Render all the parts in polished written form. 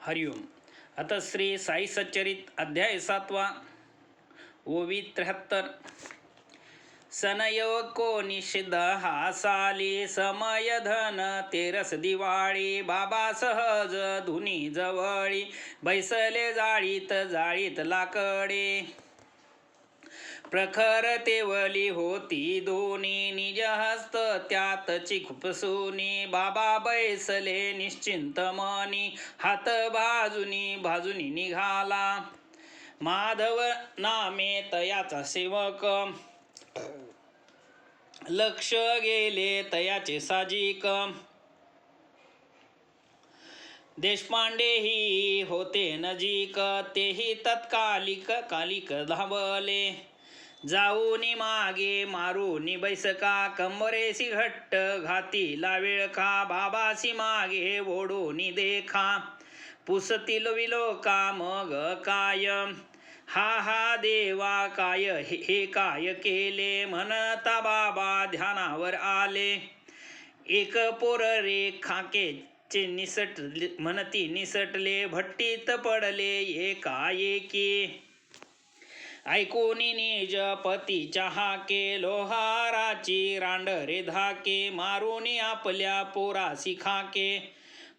हरिओम. आता श्री साई सच्चरित अध्याय 7वा ओवी 73. सनयोकोनिश 10 साली समय धन तेरस दिवाळी बाबा सहज धुनी जवळी बैसले जाळीत लाकडे प्रखर तेवली होती दोन्ही निज हस्त त्यातची खुपसुनी बाबा बैसले निश्चिंत मनी हात भाजूनी निघाला माधव नामे तयाचा सेवक लक्ष गेले तयाचे साजिक देशपांडेही होते नजीक तेही कालिक धावले जाऊनी मागे मारूनी बैसका कंबरेसी घट्ट घातीला वेळखा बाबासी मागे ओढूनी देखा पुसतील विलोका मग काय हा देवा काय हे काय केले म्हणता बाबा ध्यानावर आले एक पोर रे खाकेचे निसटले भट्टीत पडले एकाएकी ऐकूनी निज पतीच्या हाके लोहाराची रांडरे धाके मारूनी आपल्या पोरासी खाके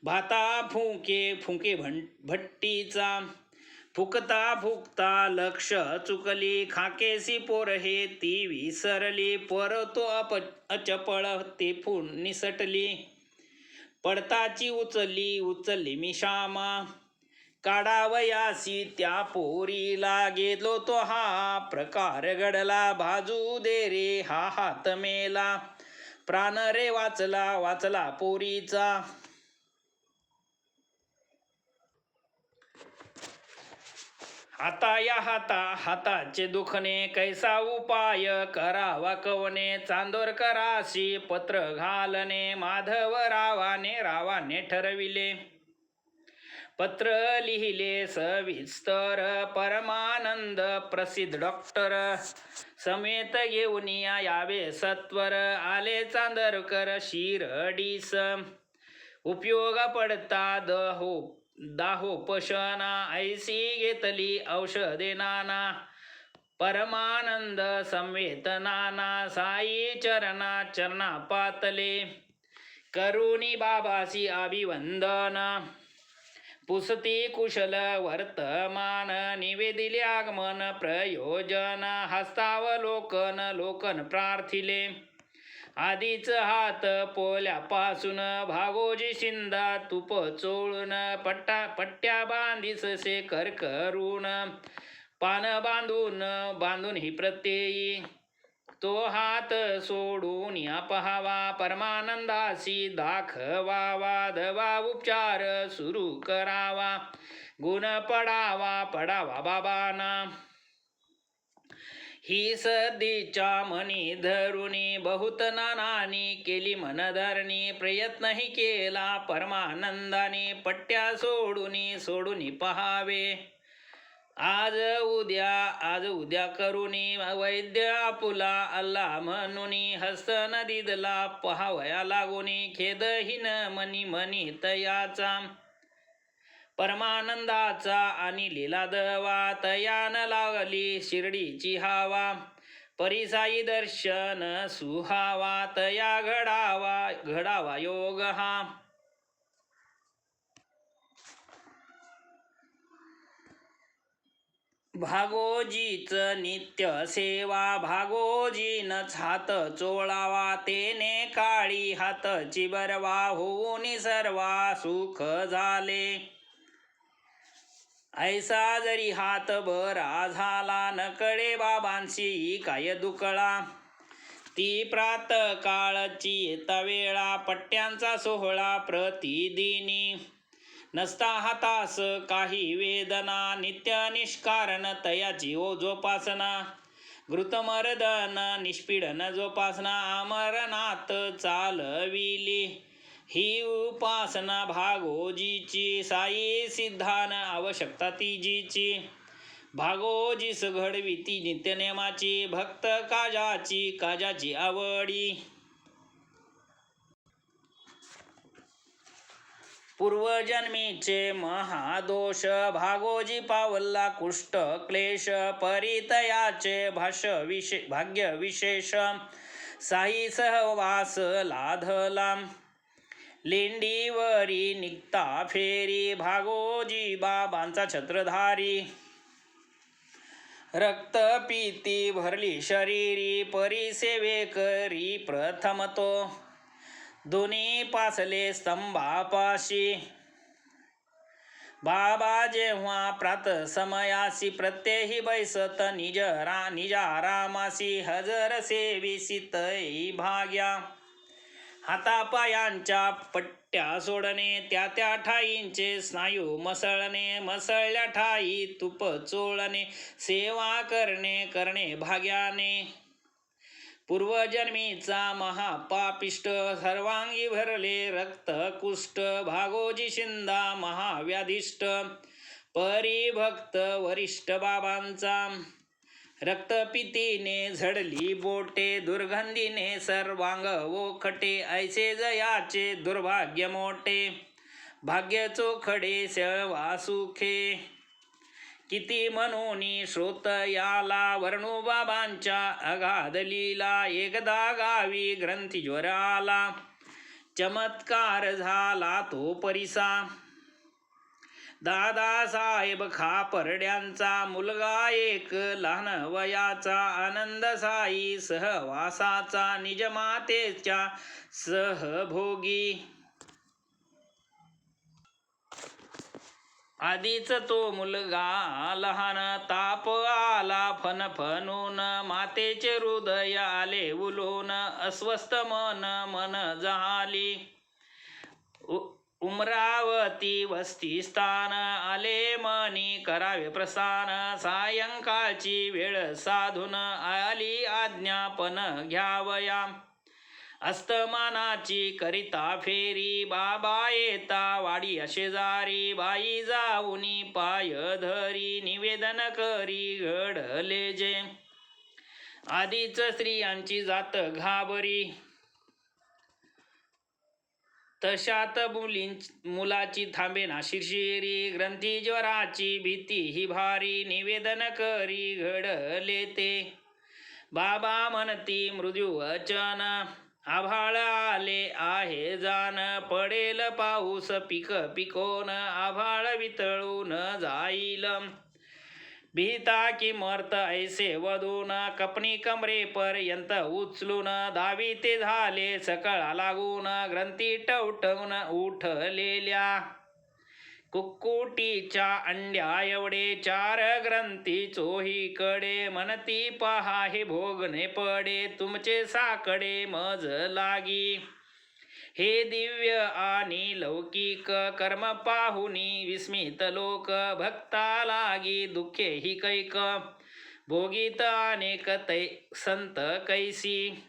भाता फुंके भट्टीचा फुकता लक्ष चुकली खाकेसी पोर हे ती विसरली पर तो अचपळ ते निसटली पडताची उचलली मी श्यामा काढावयासी त्या पोरीला गेलो तो हा प्रकार घडला भाजू दे रे हा हात मेला प्राण रे वाचला पोरीचा आता या हाताचे दुखणे कैसा उपाय करावा कवने चांदोर कराशी पत्र घालणे माधव रावाने ठरविले पत्र लिहिले सविस्तर परमानंद प्रसिद्ध डॉक्टर समेत घेऊन यावे सत्वर आले चांदरकर शिरडीस उपयोग पडता दाहोपशना ऐसी घेतली औषधे नाना परमानंद संवेदनाना साई चरणा पातले करुणी बाबासी अभिवंदन पुसती कुशल वर्तमान निवेदिले आगमन प्रयोजन हस्तावलोकन प्रार्थिले आधीच हात पोल्यापासून भागोजी शिंदा तुप चोळून पट्ट्या बांधीससे करून पान बांधून ही प्रत्ययी तो हात सोडून या पहावा परमानंदासी दाखवावा दवा उपचार सुरू करावा गुण पडावा बाबांना ही सदीच्या मनी धरुणी बहुत नानानी केली मनधरणी प्रयत्नही केला परमानंदाने पट्ट्या सोडून पहावे आज उद्या करुणी वैद्य आपुला अल्ला म्हणूनी हस्त नदीदला पहावया लागुनी खेदहीन मनी तयाचा परमानंदाचा आणि लीला दवा तयान लागली शिर्डीची हावा परिसाई दर्शन सुहावा तया घडावा योग हा भागोजीच नित्य सेवा भागोजीनच हात चोळावा तेने काळी हातची बरवा होऊन सर्वा सुख झाले ऐसा जरी हात बरा झाला नकळे बाबांशी काय दुकळा ती प्रात काळची येता वेळा पट्ट्यांचा सोहळा प्रतिदिनी नसता हातास काही वेदना नित्य निष्कारण तयाची जोपासना घृतमर्दन निष्पीडन जोपासना अमरनाथ चालविली ही उपासना भागोजीची साई सिद्धान आवश्यकता तिजीची भागोजीस घडविती नित्यनेमाची भक्त काजाची आवडी पूर्वजन्मीचे महादोष भागोजी पावला कुष्ठ क्लेश परितयाचे भाग्य विशेष साई सहवास लाधला लेंडीवरी निघता फेरी भागोजी बाबांचा छत्रधारी रक्तपीती भरली शरीरी परिसेवे करी प्रथम तो दोन्ही पासले स्तंभापाशी बाबा जेव्हा प्रात समयासी प्रत्येही बैसत निजारामासी हजर सेविसित भाग्या हातापायांच्या पट्ट्या सोडणे त्या ठाईंचे स्नायू मसळणे मसळल्या ठाई तूप चोळणे सेवा करणे भाग्याने पूर्वजन्मीचा महापापिष्ट सर्वांगी भरले रक्तकुष्ठ भागोजी शिंदा महाव्याधिष्ट परिभक्त वरिष्ठ बाबांचा रक्तपितीने झडली बोटे दुर्गंधीने सर्वांग ओखटे ऐसे जयाचे दुर्भाग्य मोठे भाग्य चोखडे सेवा सुखे किती म्हणूनी श्रोत याला वर्णू बाबांच्या अगाध लीला एकदा गावी ग्रंथी ज्वर आला चमत्कार झाला तो परिसा दादासाहेब खापर्ड्यांचा मुलगा एक लहान वयाचा आनंद साई सहवासाचा निजमातेच्या सहभोगी आधीच तो मुलगा लहान ताप आला फनफनून मातेचे हृदय आले उलून अस्वस्थ मन जहाली उमरावती वस्ती स्थान आले मनी करावे प्रस्थान सायंकाळची वेळ साधून आली आज्ञापन घ्यावया अस्तमानाची करिता फेरी बाबा येता वाडी शेजारी बाई जाऊनी पाय धरी निवेदन करी घडले जे आधीच स्त्रियांची जात घाबरी तशात मुलाची थांबेना शिरशिरी ग्रंथी ज्वराची भीती ही भारी निवेदन करी घडले ते बाबा म्हणती मृत्यू वचन आभाळ आले आहे जाण पडेल पाऊस पिकोन आभाळ वितळून जाईल भीता की मर्त ऐसे वधून कपनी कमरेपर्यंत उचलून दावी ते झाले सकाळ लागून ग्रंथी टवटवून उठलेल्या कुक्कुटीच्या अंड्या एवढे 4 ग्रंथी चोहीकडे म्हणती पहा हे भोगणे पडे तुमचे साकडे मज लागी हे दिव्य आणि लौकिक कर्म पाहुनी विस्मित लोक भक्ता लागी दुःखे ही कैक भोगीत अनेक संत कैसी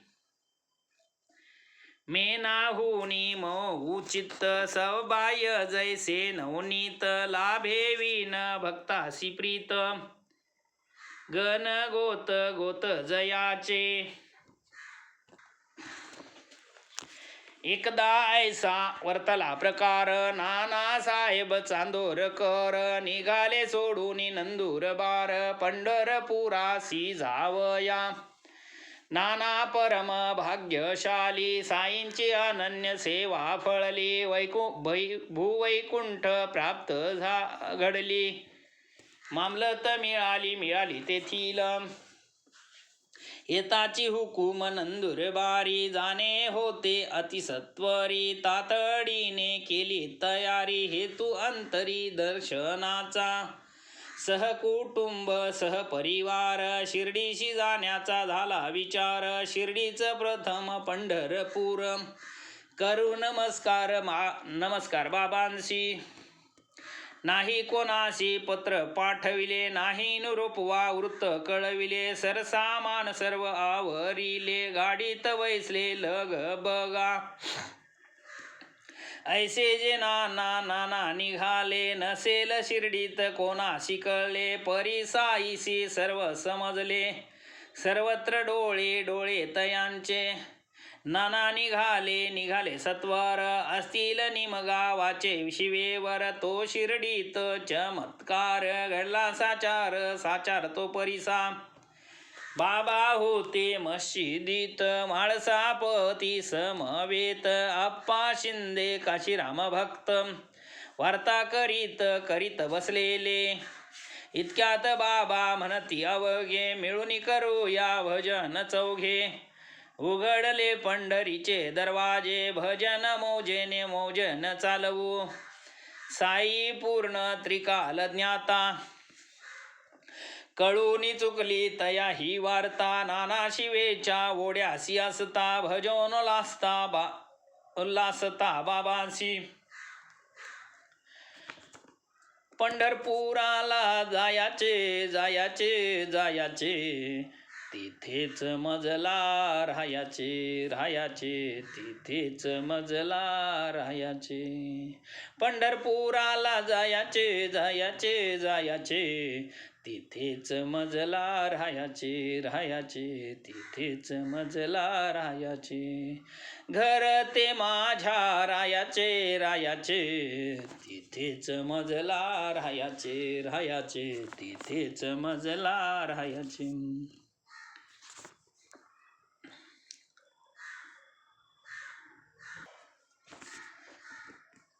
मेनाहुनी मऊ चित्त सौबाय जैसे नवनीत लाभे विन भक्तासी प्रीत गण गोत जयाचे एकदा ऐसा वर्तला प्रकार नानासाहेब चांदोरकर निघाले सोडून नंदुरबार पंढरपुरासी जावया नाना परम भाग्यशाली साईंची अनन्य सेवा फळली भूवैकुंठ प्राप्त घडली मामलत मिळाली तेथील येताची हुकूम नंदुरबारी जाणे होते अतिसत्वरी तातडीने केली तयारी हेतू अंतरी दर्शनाचा सहकुटुंब सहपरिवार शिर्डीशी जाण्याचा झाला विचार शिर्डीचं प्रथम पंढरपूर करू नमस्कार बाबांशी नाही कोणाशी पत्र पाठविले नाही निरोप वा वृत्त कळविले सरसामान सर्व आवरिले गाडीत बैसले लग बगा ऐसे जे नाना निघाले नसेल शिर्डीत कोणाशी कळले परिसाईसी सर्व समजले सर्वत्र डोळे तयांचे नाना निघाले सत्वर असतील निमगावाचे शिवेवर तो शिर्डीत चमत्कार घडला साचार तो परिसा बाबा होते मशिदीत माळसापती समवेत अप्पा शिंदे काशीराम भक्त वार्ता करीत बसलेले इतक्यात बाबा म्हणती अवघे मिळून करूया भजन चौघे उघडले पंढरीचे दरवाजे भजन मौजन चालवू साई पूर्ण त्रिकाल ज्ञाता कळूनी चुकली तया ही वार्ता नाना शिवेच्या ओढ्यासी असता भजन उल्लासता बाबांशी पंढरपुराला जायाचे तिथेच मजला राहायचे तिथेच मजला राहायचे पंढरपुराला जायाचे तिथेच मजला राहायचे तिथेच मजला राहायचे घर ते माझ्या रायाचे तिथेच मजला राहायचे तिथेच मजला राहायचे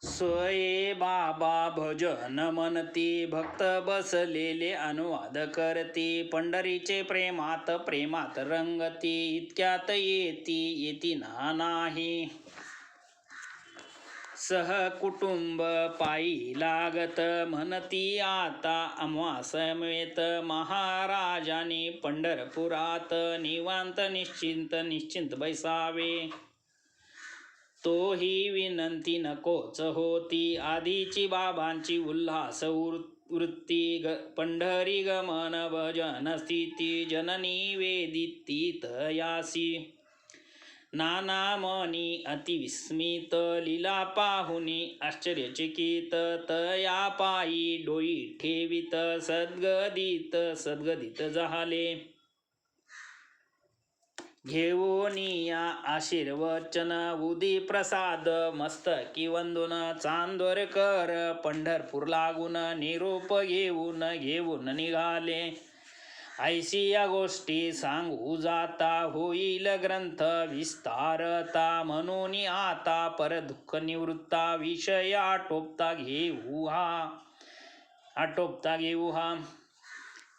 सोये बाबा भजन म्हणती भक्त बसलेले अनुवाद करती पंढरीचे प्रेमात रंगती इतक्यात येती ना नाही सहकुटुंब पायी लागत म्हणती आता आम्हा समेत महाराजांनी पंढरपुरात निवांत निश्चिंत बैसावे तोही विनंती नकोच होती आधीची बाबांची उल्हास वृत्ती पंढरी गमन भजन स्थिती जननी वेदिती तयासी नाना मनी अतिविस्मित लीला पाहुनी आश्चर्यचकित तया पायी डोई ठेवित सद्गदित झाले घेऊनिया आशीर्वचन उदी प्रसाद मस्तकी वंदून चांदोरकर पंढरपूर लागून निरोप घेऊन निघाले ऐशी या गोष्टी सांगू जाता होईल ग्रंथ विस्तारता म्हणून आता परदुःख निवृत्ता विषय आटोपता घेऊ हा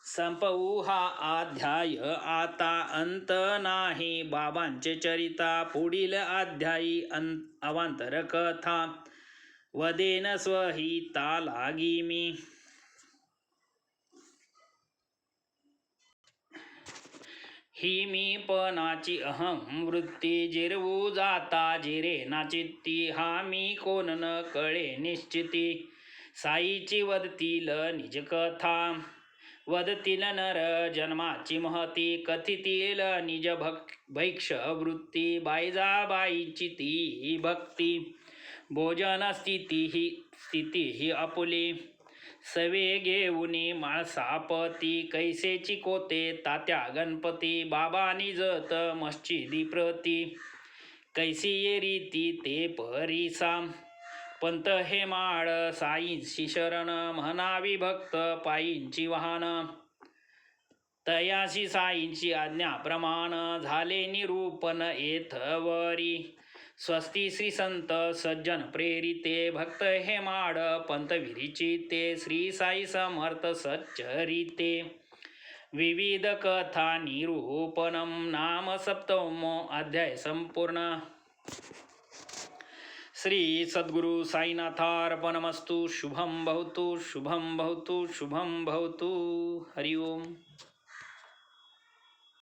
संपवू हा अध्याय आता अंत नाही बाबांचे चरिता पुढील अध्यायी अवांतर कथा वदेन स्वहिता लागी मी ही मी पणाची अहं वृत्ती जिरवू जाता जिरे ना चित्ती हा मी कोण न कळे निश्चिती साईची वदतील निज कथा वदतील नर जन्माची महती कथितील निज भैक्ष वृत्ती बाईजाबाईची ती भक्ती भोजन स्थिती ही आपुली सवे घेऊनी माळसापती कैसेची कोते तात्या गणपती बाबा निजत मस्जिदी प्रती कैसी ये रीती ते परिसा पंत हे माळ साईंची शरण म्हणावी भक्त पायींची वाहन तयाशी साईंची आज्ञा प्रमाण झाले निरूपण येथवरी स्वस्ती श्री संत सज्जन प्रेरिते भक्त हे माड पंत विरिचिते श्री साई समर्थ सच्चरिते विविध कथा निरूपणम नाम सप्तमो अध्याय संपूर्ण श्री सद्गुरु साईनाथार्पणमस्तु शुभं भवतु शुभं भवतु शुभं भवतु हरि ओम।